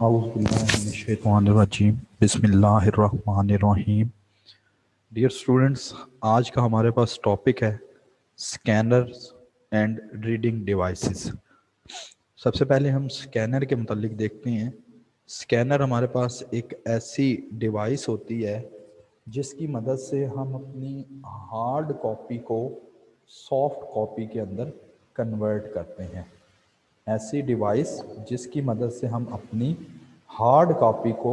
اعوذ باللہ من الشیطان الرجیم بسم اللہ الرحمن الرحیم۔ ڈیئر اسٹوڈنٹس، آج کا ہمارے پاس ٹاپک ہے اسکینرز اینڈ ریڈنگ ڈیوائسز۔ سب سے پہلے ہم اسکینر کے متعلق دیکھتے ہیں۔ اسکینر ہمارے پاس ایک ایسی ڈیوائس ہوتی ہے جس کی مدد سے ہم اپنی ہارڈ کاپی کو سافٹ کاپی کے اندر کنورٹ کرتے ہیں۔ ایسی ڈیوائس جس کی مدد سے ہم اپنی ہارڈ کاپی کو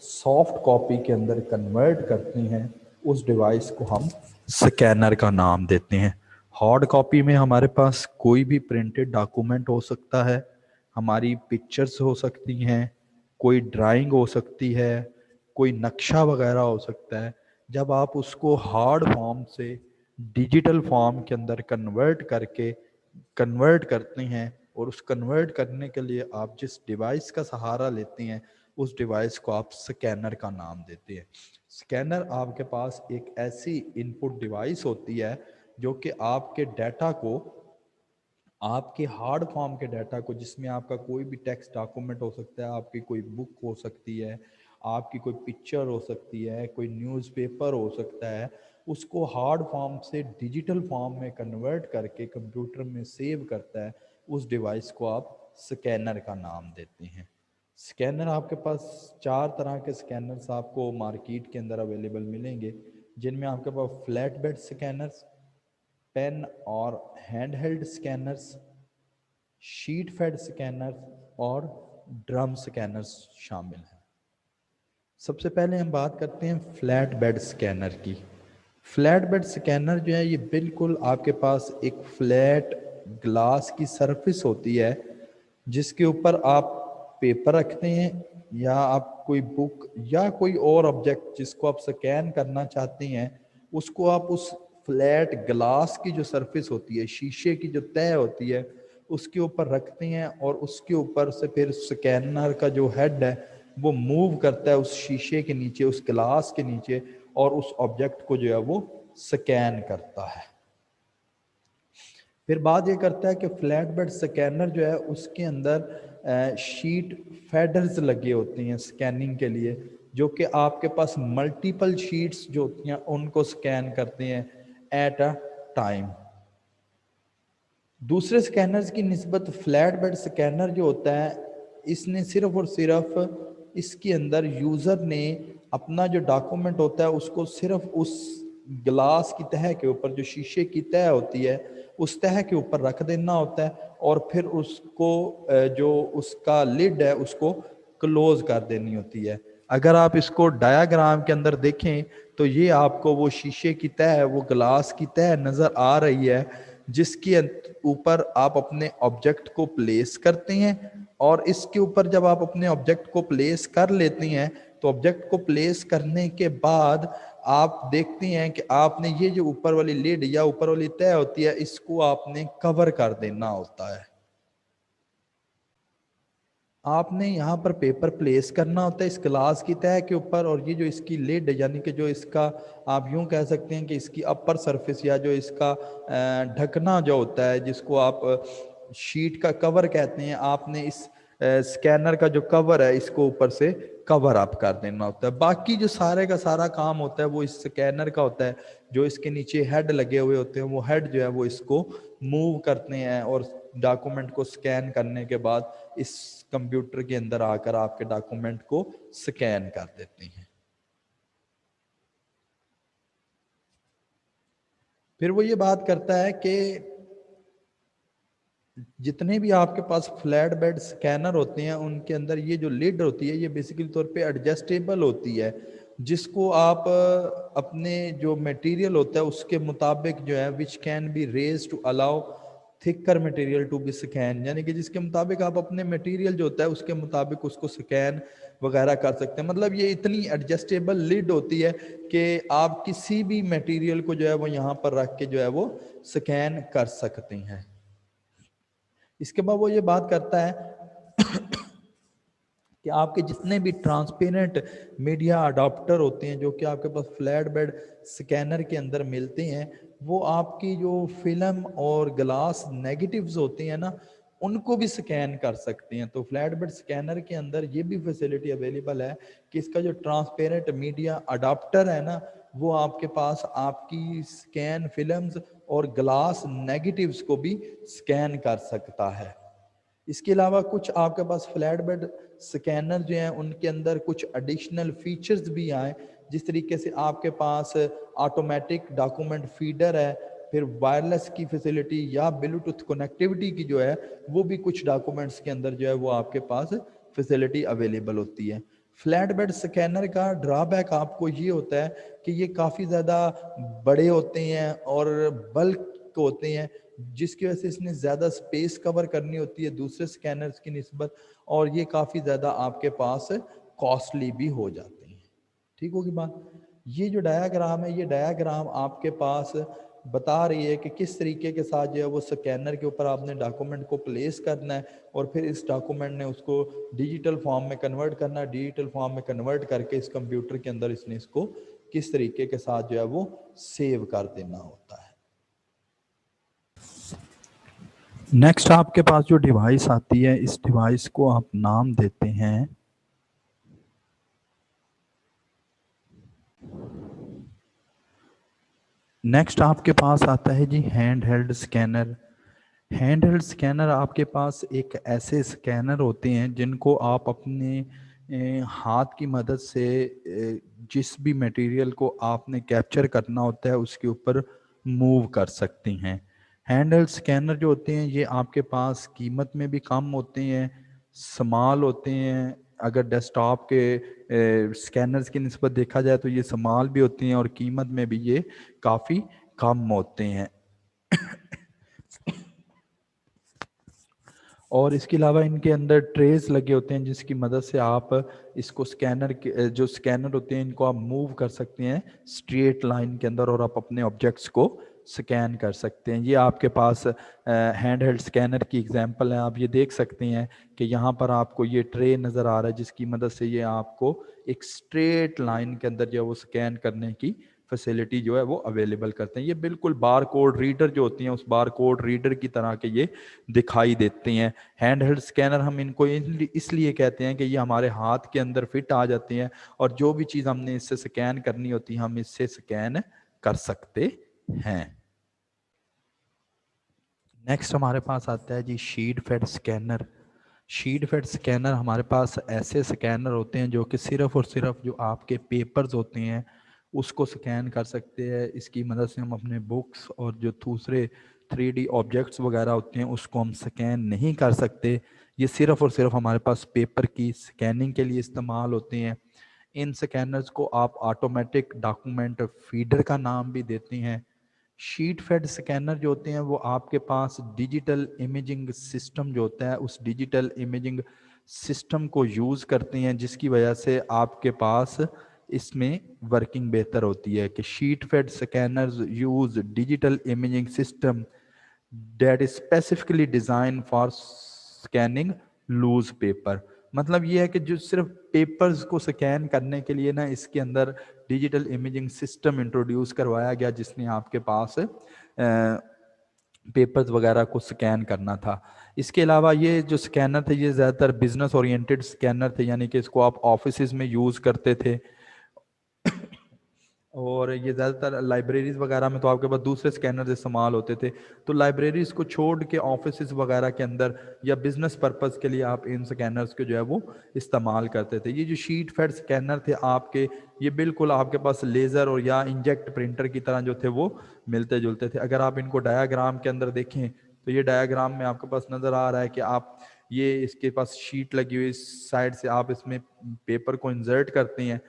سافٹ کاپی کے اندر کنورٹ کرتے ہیں، اس ڈیوائس کو ہم سکینر کا نام دیتے ہیں۔ ہارڈ کاپی میں ہمارے پاس کوئی بھی پرنٹڈ ڈاکومنٹ ہو سکتا ہے، ہماری پکچرز ہو سکتی ہیں، کوئی ڈرائنگ ہو سکتی ہے، کوئی نقشہ وغیرہ ہو سکتا ہے۔ جب آپ اس کو ہارڈ فارم سے ڈیجیٹل فارم کے اندر کنورٹ کرتے ہیں، اور اس کنورٹ کرنے کے لیے آپ جس ڈیوائس کا سہارا لیتے ہیں اس ڈیوائس کو آپ سکینر کا نام دیتے ہیں۔ سکینر آپ کے پاس ایک ایسی ان پٹ ڈیوائس ہوتی ہے جو کہ آپ کے ڈیٹا کو، آپ کے ہارڈ فارم کے ڈیٹا کو، جس میں آپ کا کوئی بھی ٹیکسٹ ڈاکومنٹ ہو سکتا ہے، آپ کی کوئی بک ہو سکتی ہے، آپ کی کوئی پکچر ہو سکتی ہے، کوئی نیوز پیپر ہو سکتا ہے، اس کو ہارڈ فارم سے ڈیجیٹل فارم میں کنورٹ کر کے کمپیوٹر میں سیو کرتا ہے، اس ڈیوائس کو آپ سکینر کا نام دیتے ہیں۔ سکینر آپ کے پاس 4 طرح کے سکینرز آپ کو مارکیٹ کے اندر اویلیبل ملیں گے، جن میں آپ کے پاس فلیٹ بیڈ سکینرز، پین اور hand held scanners, sheet feed scanners اور ڈرم سکینرز شامل ہیں۔ سب سے پہلے ہم بات کرتے ہیں فلیٹ بیڈ سکینر کی۔ فلیٹ بیڈ سکینر جو ہے یہ بالکل آپ کے پاس ایک فلیٹ گلاس کی سرفس ہوتی ہے جس کے اوپر آپ پیپر رکھتے ہیں، یا آپ کوئی بک یا کوئی اور آبجیکٹ جس کو آپ سکین کرنا چاہتے ہیں، اس کو آپ اس فلیٹ گلاس کی جو سرفس ہوتی ہے، شیشے کی جو تہہ ہوتی ہے، اس کے اوپر رکھتے ہیں، اور اس کے اوپر سے پھر سکینر کا جو ہیڈ ہے وہ موو کرتا ہے اس شیشے کے نیچے، اس گلاس کے نیچے، اور اس آبجیکٹ کو جو ہے وہ سکین کرتا ہے۔ پھر بات یہ کرتا ہے کہ فلیٹ بیڈ سکینر جو ہے اس کے اندر شیٹ فیڈرز لگے ہوتے ہیں سکیننگ کے لیے، جو کہ آپ کے پاس ملٹیپل شیٹس جو ہوتی ہیں ان کو سکین کرتے ہیں ایٹ اے ٹائم۔ دوسرے سکینرز کی نسبت فلیٹ بیڈ سکینر جو ہوتا ہے، اس نے صرف اور صرف اس کے اندر یوزر نے اپنا جو ڈاکومنٹ ہوتا ہے اس کو صرف اس گلاس کی تہہ کے اوپر، جو شیشے کی تہہ ہوتی ہے، اس تہہ کے اوپر رکھ دینا ہوتا ہے، اور پھر اس کو جو اس کا لڈ ہے اس کو کلوز کر دینی ہوتی ہے۔ اگر آپ اس کو ڈایاگرام کے اندر دیکھیں تو یہ آپ کو وہ شیشے کی تہہ، وہ گلاس کی تہہ نظر آ رہی ہے، جس کے اوپر آپ اپنے آبجیکٹ کو پلیس کرتے ہیں، اور اس کے اوپر جب آپ اپنے آبجیکٹ کو پلیس کر لیتے ہیں تو آبجیکٹ کو پلیس کرنے کے بعد آپ دیکھتے ہیں کہ آپ نے یہ جو اوپر والی لیڈ یا اوپر والی تہہ ہوتی ہے اس کو آپ نے کور کر دینا ہوتا ہے۔ آپ نے یہاں پر پیپر پلیس کرنا ہوتا ہے اس گلاس کی تہہ کے اوپر، اور یہ جو اس کی لیڈ، یعنی کہ جو اس کا آپ یوں کہہ سکتے ہیں کہ اس کی اپر سرفیس یا جو اس کا ڈھکنا جو ہوتا ہے، جس کو آپ شیٹ کا کور کہتے ہیں، آپ نے اس سکینر کا جو کور ہے اس کو اوپر سے کور اپ کر دینا ہوتا ہے۔ باقی جو سارے کا سارا کام ہوتا ہے وہ اس سکینر کا ہوتا ہے۔ جو اس کے نیچے ہیڈ لگے ہوئے ہوتے ہیں، وہ ہیڈ جو ہے وہ اس کو موو کرتے ہیں، اور ڈاکومنٹ کو سکین کرنے کے بعد اس کمپیوٹر کے اندر آ کر آپ کے ڈاکومنٹ کو سکین کر دیتے ہیں۔ پھر وہ یہ بات کرتا ہے کہ جتنے بھی آپ کے پاس فلیٹ بیڈ سکینر ہوتے ہیں ان کے اندر یہ جو لیڈ ہوتی ہے یہ بیسیکلی طور پہ ایڈجسٹیبل ہوتی ہے، جس کو آپ اپنے جو میٹیریل ہوتا ہے اس کے مطابق جو ہے which can be raised to allow thicker material to be scan، یعنی کہ جس کے مطابق آپ اپنے میٹیریل جو ہوتا ہے اس کے مطابق اس کو سکین وغیرہ کر سکتے ہیں۔ مطلب یہ اتنی ایڈجسٹیبل لیڈ ہوتی ہے کہ آپ کسی بھی میٹیریل کو جو ہے وہ یہاں پر رکھ کے جو ہے وہ سکین کر سکتے ہیں۔ اس کے بعد وہ یہ بات کرتا ہے کہ آپ کے جتنے بھی ٹرانسپیرنٹ میڈیا اڈاپٹر ہوتے ہیں جو کہ آپ کے پاس فلیٹ بیڈ سکینر کے اندر ملتے ہیں، وہ آپ کی جو فلم اور گلاس نیگیٹیوز ہوتے ہیں نا، उनको भी स्कैन कर सकते हैं। तो फ्लैट बेड स्कैनर के अंदर ये भी फैसिलिटी अवेलेबल है कि इसका जो ट्रांसपेरेंट मीडिया अडाप्टर है ना, वो आपके पास आपकी स्कैन फिल्म्स और ग्लास नेगेटिव्स को भी स्कैन कर सकता है। इसके अलावा कुछ आपके पास फ्लैट बेड स्कैनर जो हैं उनके अंदर कुछ एडिशनल फीचर्स भी आए, जिस तरीके से आपके पास ऑटोमेटिक डॉक्यूमेंट फीडर है, फिर वायरलेस की फैसिलिटी या ब्लूटूथ कनेक्टिविटी की जो है वो भी कुछ डॉक्यूमेंट्स के अंदर जो है वो आपके पास फैसिलिटी अवेलेबल होती है। फ्लैट बेड स्कैनर का ड्रॉबैक आपको ये होता है कि ये काफ़ी ज़्यादा बड़े होते हैं और बल्क होते हैं, जिसकी वजह से इसने ज़्यादा स्पेस कवर करनी होती है दूसरे स्कैनर्स की निस्बत, और ये काफ़ी ज़्यादा आपके पास कॉस्टली भी हो जाते हैं। ठीक होगी बात। ये जो डायाग्राम है, ये डायाग्राम आपके पास बता रही है कि किस तरीके के साथ जो है वो स्कैनर के ऊपर आपने डॉक्यूमेंट को प्लेस करना है और फिर इस डॉक्यूमेंट ने उसको डिजिटल फॉर्म में कन्वर्ट करना है। डिजिटल फॉर्म में कन्वर्ट करके इस कंप्यूटर के अंदर इसने इसको किस तरीके के साथ जो है वो सेव कर देना होता है। नेक्स्ट आपके पास जो डिवाइस आती है, इस डिवाइस को आप नाम देते हैं नेक्स्ट आपके पास आता है जी hand held scanner. Hand held scanner आपके पास एक ऐसे स्कैनर होते हैं जिनको आप अपने हाथ की मदद से जिस भी मटेरियल को आपने कैप्चर करना होता है उसके ऊपर मूव कर सकती हैं। हैंड हेल्ड स्कैनर जो होते हैं ये आपके पास कीमत में भी कम होते हैं, स्मॉल होते हैं। अगर डेस्कटॉप के स्कैनर्स की निस्बत देखा जाए तो ये स्मॉल भी होती हैं और कीमत में भी ये काफ़ी कम होते हैं। और इसके अलावा इनके अंदर ट्रेस लगे होते हैं जिसकी मदद से आप इसको स्कैनर के जो स्कैनर होते हैं इनको आप मूव कर सकते हैं स्ट्रेट लाइन के अंदर और आप अपने ऑब्जेक्ट्स को स्कैन कर सकते हैं। ये आपके पास हैंड हेल्ड स्कैनर की एग्जांपल है। आप ये देख सकते हैं कि यहाँ पर आपको ये ट्रे नज़र आ रहा है जिसकी मदद से ये आपको एक स्ट्रेट लाइन के अंदर जो है वो स्कैन करने की फैसिलिटी जो है वो अवेलेबल करते हैं। ये बिल्कुल बार कोड रीडर जो होती हैं उस बार कोड रीडर की तरह के ये दिखाई देती हैं। हैंड हेल्ड स्कैनर हम इनको इसलिए कहते हैं कि ये हमारे हाथ के अंदर फिट आ जाती हैं और जो भी चीज़ हमने इससे स्कैन करनी होती है हम इससे स्कैन कर सकते हैं। नेक्स्ट हमारे पास आता है जी sheet fed scanner. Sheet fed scanner हमारे पास ऐसे स्कैनर होते हैं जो कि सिर्फ और सिर्फ जो आपके पेपर्स होते हैं उसको स्कैन कर सकते हैं। इसकी मदद से हम अपने बुक्स और जो दूसरे 3D ऑब्जेक्ट्स वगैरह होते हैं उसको हम स्कैन नहीं कर सकते। ये सिर्फ और सिर्फ हमारे पास पेपर की स्कैनिंग के लिए इस्तेमाल होते हैं। इन स्कैनर्स को आप ऑटोमेटिक डॉक्यूमेंट फीडर का नाम भी देते हैं। शीट फेड स्कैनर जो होते हैं वो आपके पास डिजिटल इमेजिंग सिस्टम जो होता है उस डिजिटल इमेजिंग सिस्टम को यूज़ करते हैं जिसकी वजह से आपके पास इसमें वर्किंग बेहतर होती है कि sheet fed scanners use digital imaging system that is specifically design for scanning loose paper. मतलब ये है कि जो सिर्फ पेपर्स को स्कैन करने के लिए ना इसके अंदर डिजिटल इमेजिंग सिस्टम इंट्रोड्यूस करवाया गया जिसने आपके पास पेपर्स वगैरह को स्कैन करना था। इसके अलावा ये जो स्कैनर थे ये ज़्यादातर बिजनेस ओरिएंटेड स्कैनर थे, यानी कि इसको आप ऑफिस में यूज़ करते थे और ये ज़्यादातर लाइब्रेरीज वगैरह में तो आपके पास दूसरे स्कैनर इस्तेमाल होते थे। तो लाइब्रेरीज को छोड़ के ऑफिस वगैरह के अंदर या बिजनेस पर्पज़ के लिए आप इन स्कैनर्स के जो है वो इस्तेमाल करते थे। ये जो शीट फेड स्कैनर थे आपके, ये बिल्कुल आपके पास लेज़र और या इंजेक्ट प्रिंटर की तरह जो थे वो मिलते जुलते थे। अगर आप इनको डायाग्राम के अंदर देखें तो ये डायाग्राम में आपके पास नज़र आ रहा है कि आप ये इसके पास शीट लगी हुई साइड से आप इसमें पेपर को इंसर्ट करते हैं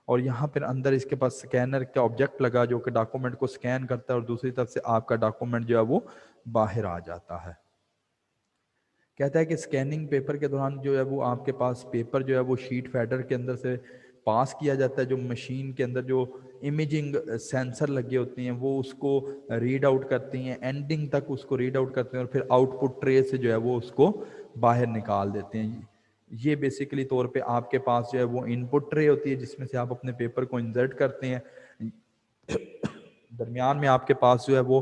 और यहाँ पर अंदर इसके पास स्कैनर का ऑब्जेक्ट लगा जो कि डॉक्यूमेंट को स्कैन करता है और दूसरी तरफ से आपका डॉक्यूमेंट जो है वो बाहर आ जाता है। कहता है कि स्कैनिंग पेपर के दौरान जो है वो आपके पास पेपर जो है वो शीट फैडर के अंदर से पास किया जाता है। जो मशीन के अंदर जो इमेजिंग सेंसर लगे होते हैं वो उसको रीड आउट करती हैं, एंडिंग तक उसको रीड आउट करते हैं और फिर आउटपुट ट्रे से जो है वो उसको बाहर निकाल देते हैं। ये बेसिकली तौर पे आपके पास जो है वो इनपुट ट्रे होती है जिसमें से आप अपने पेपर को इंसर्ट करते हैं। दरमियान में आपके पास जो है वो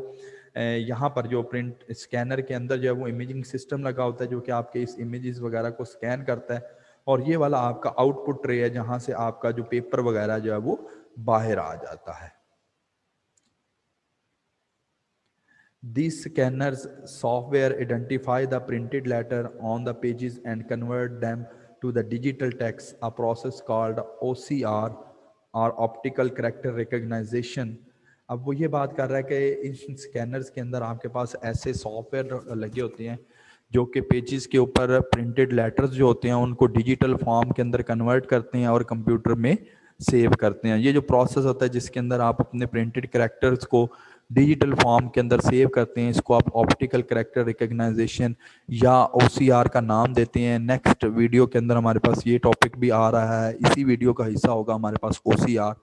यहाँ पर जो प्रिंट स्कैनर के अंदर जो है वो इमेजिंग सिस्टम लगा होता है जो कि आपके इस इमेजेस वगैरह को स्कैन करता है, और ये वाला आपका आउटपुट ट्रे है जहाँ से आपका जो पेपर वगैरह जो है वो बाहर आ जाता है। These scanners software identify the printed letter on the pages and convert them to the digital text, a process called OCR or optical character recognition. अब वो ये बात कर रहा है कि इन स्कैनर्स के अंदर आपके पास ऐसे सॉफ्टवेयर लगे होते हैं जो कि पेजेस के ऊपर प्रिंटेड लेटर्स जो होते हैं उनको डिजिटल फॉर्म के अंदर कन्वर्ट करते हैं और कंप्यूटर में सेव करते हैं। ये जो प्रोसेस होता है जिसके अंदर आप अपने प्रिंटेड कैरेक्टर्स को डिजिटल फॉर्म के अंदर सेव करते हैं, इसको आप ऑप्टिकल कैरेक्टर रिकग्नाइजेशन या OCR का नाम देते हैं। नेक्स्ट वीडियो के अंदर हमारे पास ये टॉपिक भी आ रहा है, इसी वीडियो का हिस्सा होगा हमारे पास OCR।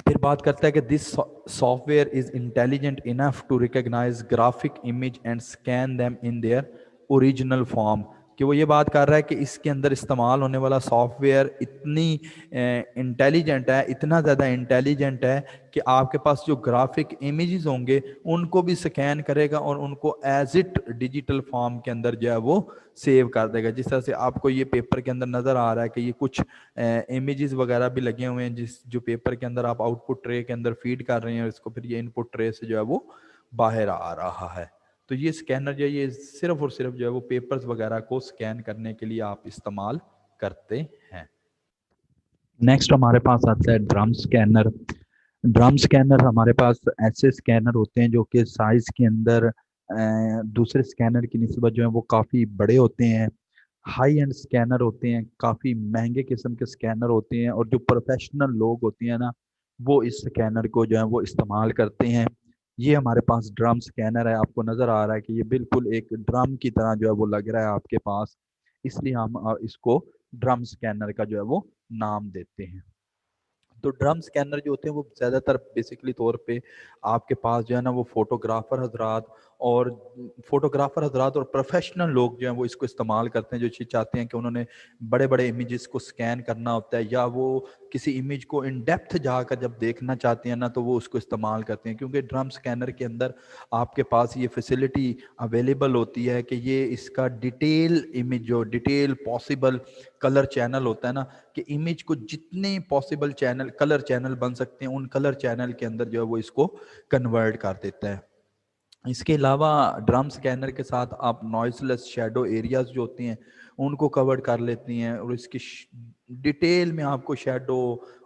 फिर बात करता है कि this software is intelligent enough to recognize graphic image and scan them in their original form, कि वो ये बात कर रहा है कि इसके अंदर इस्तेमाल होने वाला सॉफ्टवेयर इतनी इंटेलिजेंट है, इतना ज़्यादा इंटेलिजेंट है कि आपके पास जो ग्राफिक इमेजेस होंगे उनको भी स्कैन करेगा और उनको एज इट डिजिटल फॉर्म के अंदर जो है वो सेव कर देगा। जिस तरह से आपको ये पेपर के अंदर नज़र आ रहा है कि ये कुछ इमेजेस वगैरह भी लगे हुए हैं जिस जो पेपर के अंदर आप आउटपुट ट्रे के अंदर फीड कर रहे हैं और इसको फिर ये इनपुट ट्रे से जो है वो बाहर आ रहा है। तो ये स्कैनर जो है ये सिर्फ और सिर्फ जो है वो पेपर्स वगैरह को स्कैन करने के लिए आप इस्तेमाल करते हैं। नेक्स्ट हमारे पास आता है ड्रम स्कैनर। ड्रम स्कैनर हमारे पास ऐसे स्कैनर होते हैं जो कि साइज के अंदर दूसरे स्कैनर की निस्बत जो है वो काफ़ी बड़े होते हैं, हाई एंड स्कैनर होते हैं, काफ़ी महंगे किस्म के स्कैनर होते हैं, और जो प्रोफेशनल लोग होते हैं ना वो इस स्कैनर को जो है वो इस्तेमाल करते हैं। ये हमारे पास ड्रम स्कैनर है, आपको नज़र आ रहा है कि ये बिल्कुल एक ड्रम की तरह जो है वो लग रहा है आपके पास, इसलिए हम इसको ड्रम स्कैनर का जो है वो नाम देते हैं। तो ड्रम स्कैनर जो होते हैं वो ज़्यादातर बेसिकली तौर पे आपके पास जो है ना वो फोटोग्राफ़र हजरात और प्रोफेशनल लोग जो हैं वो इसको इस्तेमाल करते हैं, जो चाहते हैं कि उन्होंने बड़े बड़े इमेजेस को स्कैन करना होता है या वो किसी इमेज को इन डेप्थ जाकर जब देखना चाहते हैं ना तो वो उसको इस्तेमाल करते हैं, क्योंकि ड्रम स्कैनर के अंदर आपके पास ये फैसिलिटी अवेलेबल होती है कि ये इसका डिटेल इमेज जो डिटेल पॉसिबल कलर चैनल होता है ना, कि इमेज को जितने पॉसिबल चैनल कलर चैनल बन सकते हैं उन कलर चैनल के अंदर जो है वो इसको कन्वर्ट कर देता है। इसके अलावा ड्रम स्कैनर के साथ आप नॉइसलेस शैडो एरियाज जो होती हैं उनको कवर कर लेती हैं, और इसकी डिटेल में आपको shadow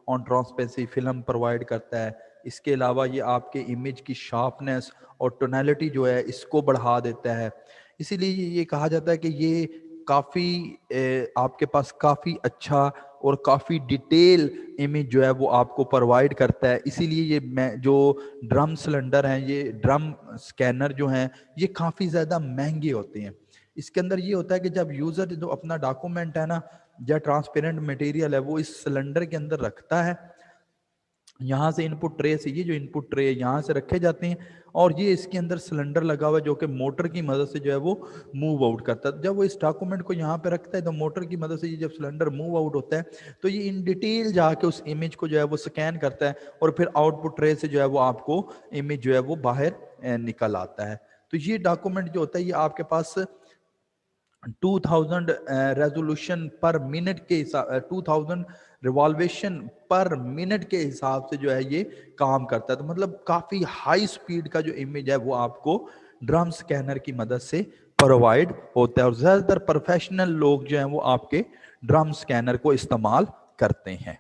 on transparency film provide करता है। इसके अलावा ये आपके इमेज की शार्पनेस और टोनैलिटी जो है इसको बढ़ा देता है। इसीलिए ये कहा जाता है कि ये काफ़ी आपके पास काफ़ी अच्छा और काफ़ी डिटेल इमेज जो है वो आपको प्रोवाइड करता है। इसीलिए ये जो ड्रम सिलेंडर हैं, ये ड्रम स्कैनर जो हैं ये काफ़ी ज़्यादा महंगे होते हैं। इसके अंदर ये होता है कि जब यूज़र जो अपना डॉक्यूमेंट है ना या ट्रांसपेरेंट मटेरियल है वो इस सिलेंडर के अंदर रखता है, यहाँ से इनपुट ट्रे से ये जो इनपुट ट्रे यहाँ से रखे जाते हैं और ये इसके अंदर सिलेंडर लगा हुआ है जो कि मोटर की मदद से जो है वो मूव आउट करता है। जब वो इस डॉक्यूमेंट को यहाँ पे रखता है तो मोटर की मदद से ये जब सिलेंडर मूव आउट होता है तो ये इन डिटेल जाके उस इमेज को जो है वो स्कैन करता है और फिर आउटपुट ट्रे से जो है वो आपको इमेज जो है वो बाहर निकल आता है। तो ये डॉक्यूमेंट जो होता है ये आपके पास 2000 रेजोल्यूशन पर मिनट के हिसाब 2000 रिवॉल्वेशन पर मिनट के हिसाब से जो है ये काम करता है। तो मतलब काफ़ी हाई स्पीड का जो इमेज है वो आपको ड्रम स्कैनर की मदद से प्रोवाइड होता है, और ज़्यादातर प्रोफेशनल लोग जो हैं वो आपके ड्रम स्कैनर को इस्तेमाल करते हैं।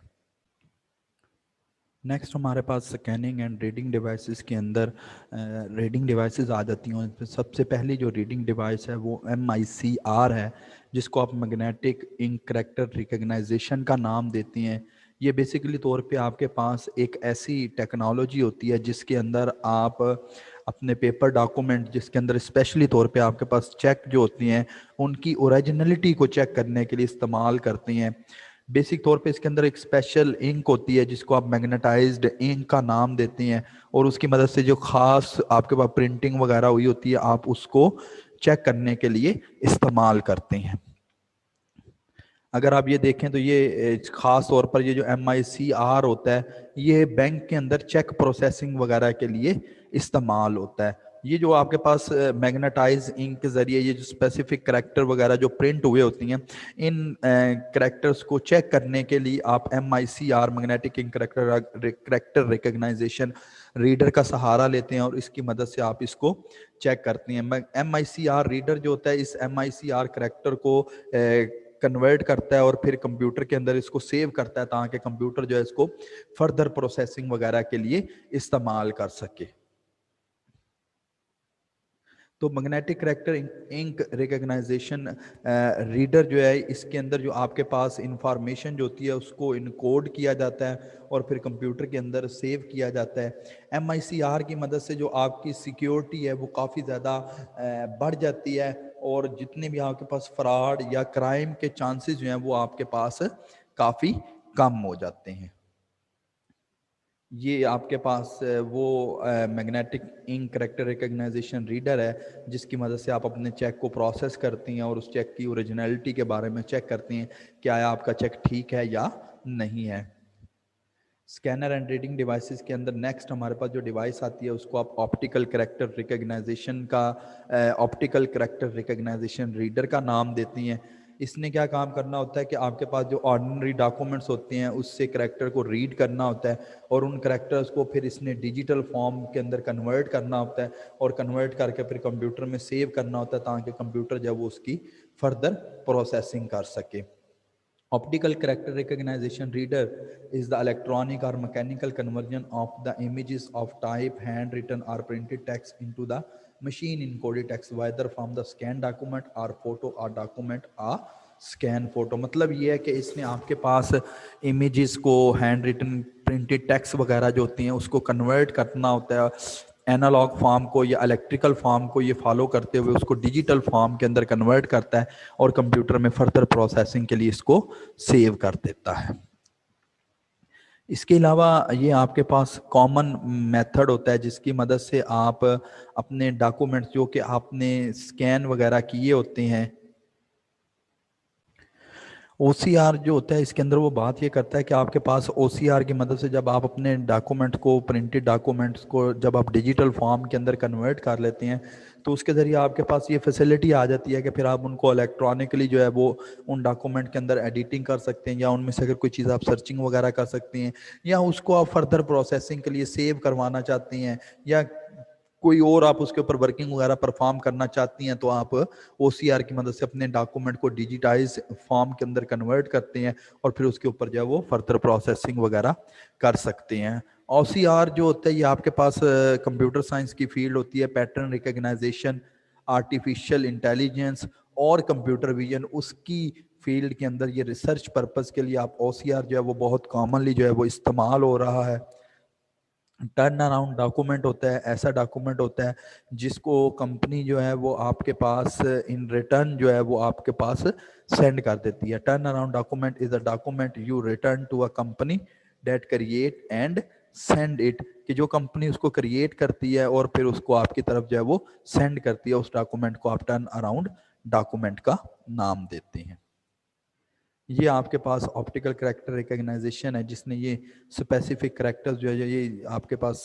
नेक्स्ट हमारे पास स्कैनिंग एंड रीडिंग डिवाइसेस के अंदर रीडिंग डिवाइसेस आ जाती हैं। सबसे पहली जो रीडिंग डिवाइस है वो MICR है, जिसको आप मैग्नेटिक इंक कैरेक्टर रिकग्नाइजेशन का नाम देते हैं। ये बेसिकली तौर पे आपके पास एक ऐसी टेक्नोलॉजी होती है जिसके अंदर आप अपने पेपर डॉक्यूमेंट जिसके अंदर स्पेशली तौर पे आपके पास चेक जो होती हैं उनकी ओरिजिनलिटी को चेक करने के लिए इस्तेमाल करते हैं। बेसिक तौर पे इसके अंदर एक स्पेशल इंक होती है जिसको आप मैग्नेटाइज्ड इंक का नाम देते हैं, और उसकी मदद से जो खास आपके पास प्रिंटिंग वगैरह हुई होती है आप उसको चेक करने के लिए इस्तेमाल करते हैं। اگر آپ یہ دیکھیں تو یہ خاص طور پر یہ جو MICR ہوتا ہے یہ بینک کے اندر چیک پروسیسنگ وغیرہ کے لیے استعمال ہوتا ہے. یہ جو آپ کے پاس میگنیٹائز انک کے ذریعے یہ جو اسپیسیفک کریکٹر وغیرہ جو پرنٹ ہوئے ہوتی ہیں ان کریکٹرز کو چیک کرنے کے لیے آپ MICR میگنیٹک انک کریکٹر ریکگنائزیشن ریڈر کا سہارا لیتے ہیں اور اس کی مدد سے آپ اس کو چیک کرتے ہیں. MICR ریڈر جو ہوتا ہے اس MICR کریکٹر کو کنورٹ کرتا ہے اور پھر کمپیوٹر کے اندر اس کو سیو کرتا ہے تاکہ کمپیوٹر جو ہے اس کو فردر پروسیسنگ وغیرہ کے لیے استعمال کر سکے. تو میگنیٹک کریکٹر انک ریکگنائزیشن ریڈر جو ہے اس کے اندر جو آپ کے پاس انفارمیشن جو ہوتی ہے اس کو انکوڈ کیا جاتا ہے اور پھر کمپیوٹر کے اندر سیو کیا جاتا ہے. MICR کی مدد سے جو آپ کی سیکیورٹی ہے وہ کافی زیادہ بڑھ جاتی ہے اور جتنے بھی آپ کے پاس فراڈ یا کرائم کے چانسز جو ہیں وہ آپ کے پاس کافی کم ہو جاتے ہیں. یہ آپ کے پاس وہ میگنیٹک انک کریکٹر ریکگنائزیشن ریڈر ہے جس کی مدد سے آپ اپنے چیک کو پروسیس کرتی ہیں اور اس چیک کی اوریجنلٹی کے بارے میں چیک کرتی ہیں کہ آیا آپ کا چیک ٹھیک ہے یا نہیں ہے. اسکینر اینڈ ریڈنگ ڈیوائسز کے اندر نیکسٹ ہمارے پاس جو ڈیوائس آتی ہے اس کو آپ آپٹیکل کریکٹر ریکگنائزیشن کا آپٹیکل کریکٹر ریکگنائزیشن ریڈر کا نام دیتی ہیں. اس نے کیا کام کرنا ہوتا ہے کہ آپ کے پاس جو آرڈنری ڈاکومنٹس ہوتے ہیں اس سے کریکٹر کو ریڈ کرنا ہوتا ہے اور ان کریکٹرز کو پھر اس نے ڈیجیٹل فارم کے اندر کنورٹ کرنا ہوتا ہے اور کنورٹ کر کے پھر کمپیوٹر میں سیو کرنا ہوتا ہے تاکہ کمپیوٹر جو ہے وہ اس کی فردر پروسیسنگ کر سکے. Optical character recognition reader is the electronic or mechanical conversion of the images of type handwritten or printed text into the machine encoded text whether from the scanned document or photo or document or scan photo. مطلب یہ ہے کہ اس نے آپ کے پاس images کو hand written printed text وغیرہ جو ہوتی ہیں اس کو کنورٹ کرنا ہوتا ہے اینالاگ فارم کو یا الیکٹریکل فارم کو یہ فالو کرتے ہوئے اس کو ڈیجیٹل فارم کے اندر کنورٹ کرتا ہے اور کمپیوٹر میں فردر پروسیسنگ کے لیے اس کو سیو کر دیتا ہے. اس کے علاوہ یہ آپ کے پاس کامن میتھڈ ہوتا ہے جس کی مدد سے آپ اپنے ڈاکومنٹس جو کہ آپ نے سکین وغیرہ کیے ہوتے ہیں OCR جو ہوتا ہے اس کے اندر وہ بات یہ کرتا ہے کہ آپ کے پاس OCR کی مدد سے جب آپ اپنے ڈاکومنٹ کو پرنٹڈ ڈاکومنٹس کو جب آپ ڈیجیٹل فارم کے اندر کنورٹ کر لیتے ہیں تو اس کے ذریعے آپ کے پاس یہ فیسلٹی آ جاتی ہے کہ پھر آپ ان کو الیکٹرانکلی جو ہے وہ ان ڈاکومنٹ کے اندر ایڈیٹنگ کر سکتے ہیں یا ان میں سے اگر کوئی چیز آپ سرچنگ وغیرہ کر سکتے ہیں یا اس کو آپ فردر پروسیسنگ کے لیے سیو کروانا چاہتے ہیں یا کوئی اور آپ اس کے اوپر ورکنگ وغیرہ پرفارم کرنا چاہتی ہیں تو آپ OCR کی مدد سے اپنے ڈاکومنٹ کو ڈیجیٹائز فارم کے اندر کنورٹ کرتے ہیں اور پھر اس کے اوپر جو ہے وہ فردر پروسیسنگ وغیرہ کر سکتے ہیں. OCR جو ہوتا ہے یہ آپ کے پاس کمپیوٹر سائنس کی فیلڈ ہوتی ہے. پیٹرن ریکگنائزیشن آرٹیفیشیل انٹیلیجنس اور کمپیوٹر ویژن اس کی فیلڈ کے اندر یہ ریسرچ پرپز کے لیے آپ OCR جو ہے وہ بہت کامنلی جو ہے وہ استعمال ہو رہا ہے. ٹرن اراؤنڈ ڈاکومنٹ ہوتا ہے ایسا ڈاکومنٹ ہوتا ہے جس کو کمپنی جو ہے وہ آپ کے پاس ان ریٹرن جو ہے وہ آپ کے پاس سینڈ کر دیتی ہے. Turn around document is a document you return to a company that create and send it کہ جو کمپنی اس کو کریٹ کرتی ہے اور پھر اس کو آپ کی طرف جو ہے وہ سینڈ کرتی ہے. اس ڈاکومنٹ کو آپ ٹرن اراؤنڈ ڈاکومنٹ کا نام دیتے ہیں. یہ آپ کے پاس آپٹیکل کریکٹر ریکگنائزیشن ہے جس نے یہ اسپیسیفک کریکٹرز جو ہے یہ آپ کے پاس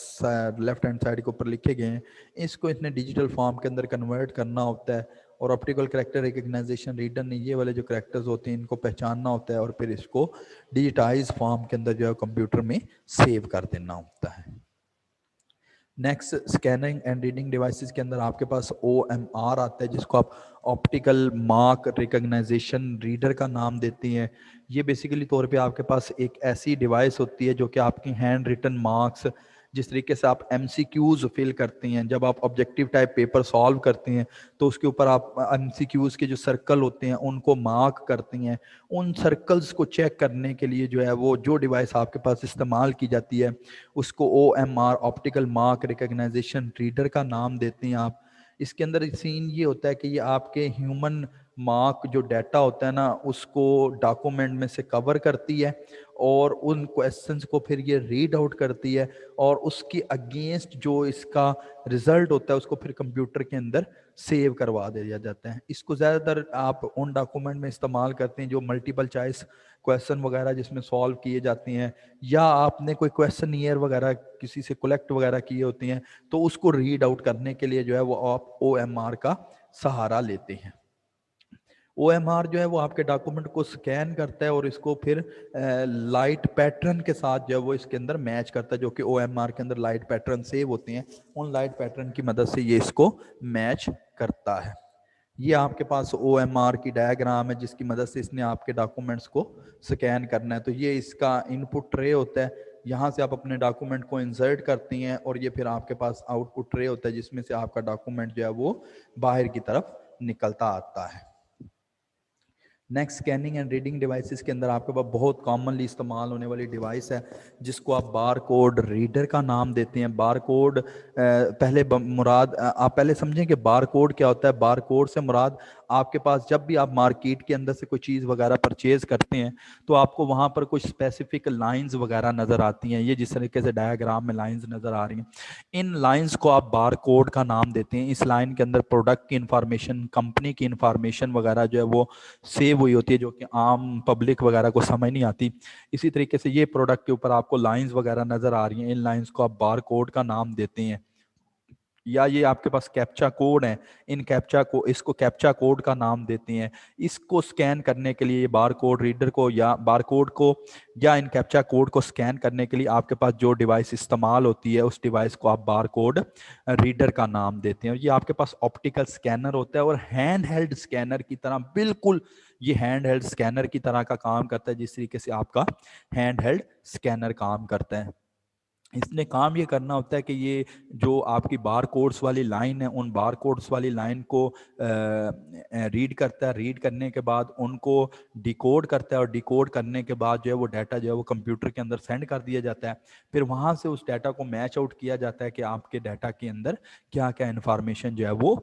لیفٹ ہینڈ سائڈ کے اوپر لکھے گئے ہیں اس کو اس نے ڈیجیٹل فارم کے اندر کنورٹ کرنا ہوتا ہے اور آپٹیکل کریکٹر ریکگنائزیشن ریڈر نے یہ والے جو کریکٹرز ہوتے ہیں ان کو پہچاننا ہوتا ہے اور پھر اس کو ڈیجیٹائز فارم کے اندر جو ہے کمپیوٹر میں سیو کر دینا ہوتا ہے. Next scanning and reading devices کے اندر آپ کے پاس OMR آتا ہے جس کو آپ آپٹیکل مارک ریکگنائزیشن ریڈر کا نام دیتے ہیں. یہ بیسیکلی طور پہ آپ کے پاس ایک ایسی ڈیوائس ہوتی ہے جو کہ آپ کی ہینڈ ریٹن مارکس جس طریقے سے آپ MCQs فل کرتے ہیں جب آپ آبجیکٹیو ٹائپ پیپر سالو کرتے ہیں تو اس کے اوپر آپ MCQs کے جو سرکل ہوتے ہیں ان کو مارک کرتے ہیں. ان سرکلز کو چیک کرنے کے لیے جو ہے وہ جو ڈیوائس آپ کے پاس استعمال کی جاتی ہے اس کو OMR آپٹیکل مارک ریکگنائزیشن ریڈر کا نام دیتے ہیں آپ. اس کے اندر سین یہ ہوتا ہے کہ یہ آپ کے ہیومن मार्क जो डाटा होता है ना उसको डॉक्यूमेंट में से कवर करती है और उन क्वेश्चंस को फिर ये रीड आउट करती है और उसकी अगेंस्ट जो इसका रिजल्ट होता है उसको फिर कंप्यूटर के अंदर सेव करवा दिया जाता है। इसको ज़्यादातर आप उन डॉक्यूमेंट में इस्तेमाल करते हैं जो मल्टीपल चॉइस क्वेश्चन वगैरह जिसमें सॉल्व किए जाते हैं, या आपने कोई क्वेश्चन ईयर वगैरह किसी से कलेक्ट वगैरह किए होती हैं तो उसको रीड आउट करने के लिए जो है वो आप OMR का सहारा लेते हैं। OMR जो है वो आपके डॉक्यूमेंट को स्कैन करता है और इसको फिर लाइट पैटर्न के साथ जो है वो इसके अंदर मैच करता है, जो कि OMR के अंदर लाइट पैटर्न सेव होते हैं, उन लाइट पैटर्न की मदद से ये इसको मैच करता है। ये आपके पास OMR की डायग्राम है जिसकी मदद से इसने आपके डॉक्यूमेंट्स को स्कैन करना है। तो ये इसका इनपुट ट्रे होता है, यहाँ से आप अपने डॉक्यूमेंट को इंसर्ट करती हैं और ये फिर आपके पास आउटपुट ट्रे होता है जिसमें से आपका डॉक्यूमेंट जो है वो बाहर की तरफ निकलता आता है। Next scanning and reading devices के अंदर आपके पास बहुत कॉमनली इस्तेमाल होने वाली डिवाइस है जिसको आप बार कोड रीडर का नाम देते हैं। बार कोड पहले मुराद आप पहले समझें कि बार कोड क्या होता है। बार कोड से मुराद आपके पास जब भी आप मार्केट के अंदर से कोई चीज़ वगैरह परचेज करते हैं तो आपको वहाँ पर कुछ स्पेसिफिक लाइंस वगैरह नज़र आती हैं। ये जिस तरीके से डायग्राम में लाइंस नज़र आ रही हैं, इन लाइंस को आप बार कोड का नाम देते हैं। इस लाइन के अंदर प्रोडक्ट की इंफॉर्मेशन, कंपनी की इंफॉर्मेशन वगैरह जो है वो सेव हुई होती है जो कि आम पब्लिक वगैरह को समझ नहीं आती। इसी तरीके से ये प्रोडक्ट के ऊपर आपको लाइंस वगैरह नज़र आ रही हैं, इन लाइंस को आप बार कोड का नाम देते हैं। या ये आपके पास कैप्चा कोड है, इन कैप्चा को इसको कैप्चा कोड का नाम देते हैं। इसको स्कैन करने के लिए बार कोड रीडर को या बार कोड को या इन कैप्चा कोड को स्कैन करने के लिए आपके पास जो डिवाइस इस्तेमाल होती है उस डिवाइस को आप बार कोड रीडर का नाम देते हैं। ये आपके पास ऑप्टिकल स्कैनर होता है और हैंड हेल्ड स्कैनर की तरह, बिल्कुल ये हैंड हेल्ड स्कैनर की तरह का काम करता है जिस तरीके से आपका हैंड हेल्ड स्कैनर काम करता है। इसने काम ये करना होता है कि ये जो आपकी बार कोड्स वाली लाइन है उन बार कोड्स वाली लाइन को रीड करता है। रीड करने के बाद उनको डिकोड करता है और डिकोड करने के बाद जो है वो डाटा जो है वो कंप्यूटर के अंदर सेंड कर दिया जाता है। फिर वहाँ से उस डाटा को मैच आउट किया जाता है कि आपके डाटा के अंदर क्या क्या इन्फॉर्मेशन जो है वो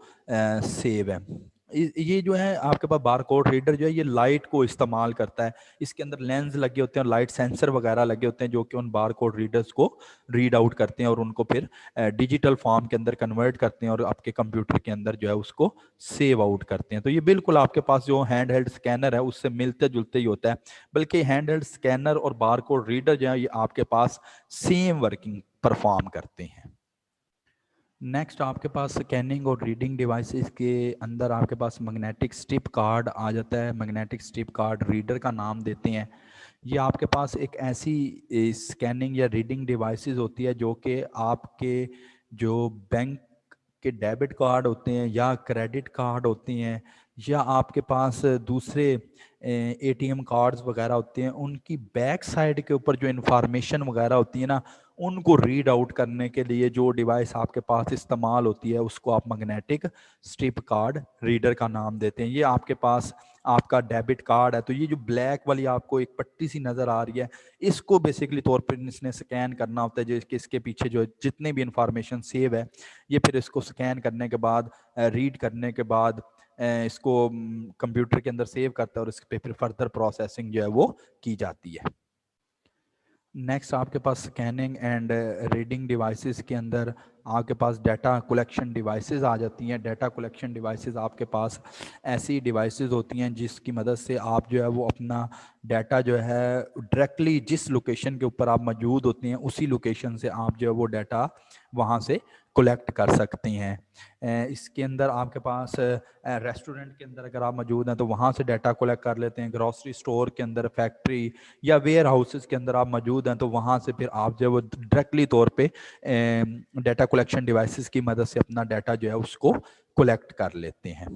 सेव है। ये जो है आपके पास बार कोड रीडर जो है ये लाइट को इस्तेमाल करता है। इसके अंदर लेंस लगे होते हैं और लाइट सेंसर वगैरह लगे होते हैं जो कि उन बार कोड रीडर्स को रीड आउट करते हैं और उनको फिर डिजिटल फॉर्म के अंदर कन्वर्ट करते हैं और आपके कंप्यूटर के अंदर जो है उसको सेव आउट करते हैं। तो ये बिल्कुल आपके पास जो हैंड हेल्ड स्कैनर है उससे मिलते जुलते ही होता है, बल्कि हैंड हेल्ड स्कैनर और बार कोड रीडर जो है ये आपके पास सेम वर्किंग परफॉर्म करते हैं। नेक्स्ट आपके पास स्कैनिंग और रीडिंग डिवाइसेस के अंदर आपके पास मैग्नेटिक स्ट्रिप कार्ड आ जाता है। मैग्नेटिक स्ट्रिप कार्ड रीडर का नाम देते हैं। ये आपके पास एक ऐसी स्कैनिंग या रीडिंग डिवाइसेस होती है जो कि आपके जो बैंक के डेबिट कार्ड होते हैं या क्रेडिट कार्ड होते हैं या आपके पास दूसरे ATM कार्ड्स वगैरह होते हैं, उनकी बैक साइड के ऊपर जो इन्फॉर्मेशन वगैरह होती है ना उनको रीड आउट करने के लिए जो डिवाइस आपके पास इस्तेमाल होती है उसको आप मैग्नेटिक स्ट्रिप कार्ड रीडर का नाम देते हैं। ये आपके पास आपका डेबिट कार्ड है तो ये जो ब्लैक वाली आपको एक पट्टी सी नज़र आ रही है इसको बेसिकली तौर पर इसने स्कैन करना होता है जो इसके पीछे जो जितने भी इंफॉर्मेशन सेव है ये फिर इसको स्कैन करने के बाद रीड करने के बाद इसको कंप्यूटर के अंदर सेव करता है और इस पे फिर फर्दर प्रोसेसिंग जो है वो की जाती है। नेक्स्ट आपके पास स्कैनिंग एंड रीडिंग डिवाइसेस के अंदर आपके पास डाटा कलेक्शन डिवाइसेस आ जाती हैं। डाटा कलेक्शन डिवाइसेस आपके पास ऐसी डिवाइसेस होती हैं जिसकी मदद से आप जो है वो अपना डाटा जो है डायरेक्टली जिस लोकेशन के ऊपर आप मौजूद होते हैं उसी लोकेशन से आप जो है वो डाटा वहाँ से कलेक्ट कर सकते हैं। इसके अंदर आपके पास रेस्टोरेंट के अंदर अगर आप मौजूद हैं तो वहाँ से डाटा कलेक्ट कर लेते हैं। ग्रॉसरी स्टोर के अंदर, फैक्ट्री या वेयर हाउसेस के अंदर आप मौजूद हैं तो वहाँ से फिर आप जो है वो डायरेक्टली तौर पे डाटा कलेक्शन डिवाइसेस की मदद से अपना डाटा जो है उसको कलेक्ट कर लेते हैं।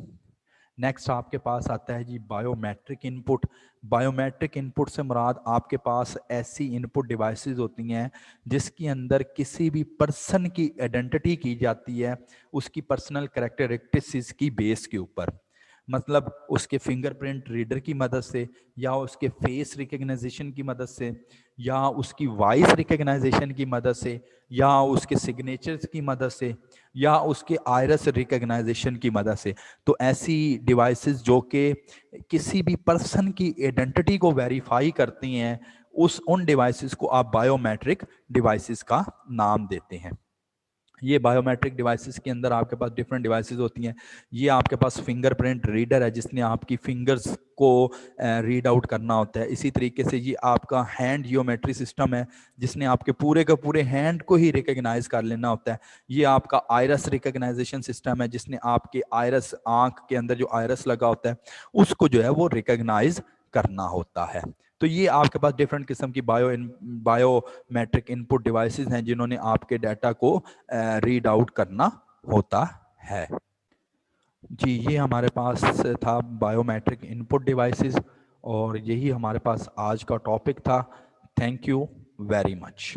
नेक्स्ट आपके पास आता है जी बायोमेट्रिक इनपुट। बायोमेट्रिक इनपुट से मुराद आपके पास ऐसी इनपुट डिवाइसेस होती हैं जिसके अंदर किसी भी पर्सन की आइडेंटिटी की जाती है उसकी पर्सनल कैरेक्टरिस्टिक्स की बेस के ऊपर। मतलब उसके फिंगरप्रिंट रीडर की मदद से या उसके फेस रिकग्निशन की मदद से या उसकी वॉइस रिकग्नाइजेशन की मदद से, या उसके सिग्नेचर्स की मदद से, या उसके आयरस रिकग्नाइजेशन की मदद से। तो ऐसी डिवाइसेस जो कि किसी भी पर्सन की आइडेंटिटी को वेरीफाई करती हैं, उन डिवाइसेस को आप बायोमेट्रिक डिवाइसेस का नाम देते हैं। ये बायोमेट्रिक डिवाइसेस के अंदर आपके पास डिफरेंट डिवाइसेस होती हैं। ये आपके पास फिंगरप्रिंट रीडर है जिसने आपकी फिंगर्स को रीड आउट करना होता है। इसी तरीके से ये आपका हैंड जियोमेट्री सिस्टम है जिसने आपके पूरे का पूरे हैंड को ही रिकग्नाइज कर लेना होता है। ये आपका आयरस रिकग्नाइजेशन सिस्टम है जिसने आपके आयरस, आंख के अंदर जो आयरस लगा होता है उसको जो है वो रिकग्नाइज करना होता है। तो ये आपके पास डिफरेंट किस्म की बायोमेट्रिक इनपुट डिवाइसेस हैं जिन्होंने आपके डाटा को रीड आउट करना होता है। जी, ये हमारे पास था बायोमेट्रिक इनपुट डिवाइसेस, और यही हमारे पास आज का टॉपिक था। Thank you very much.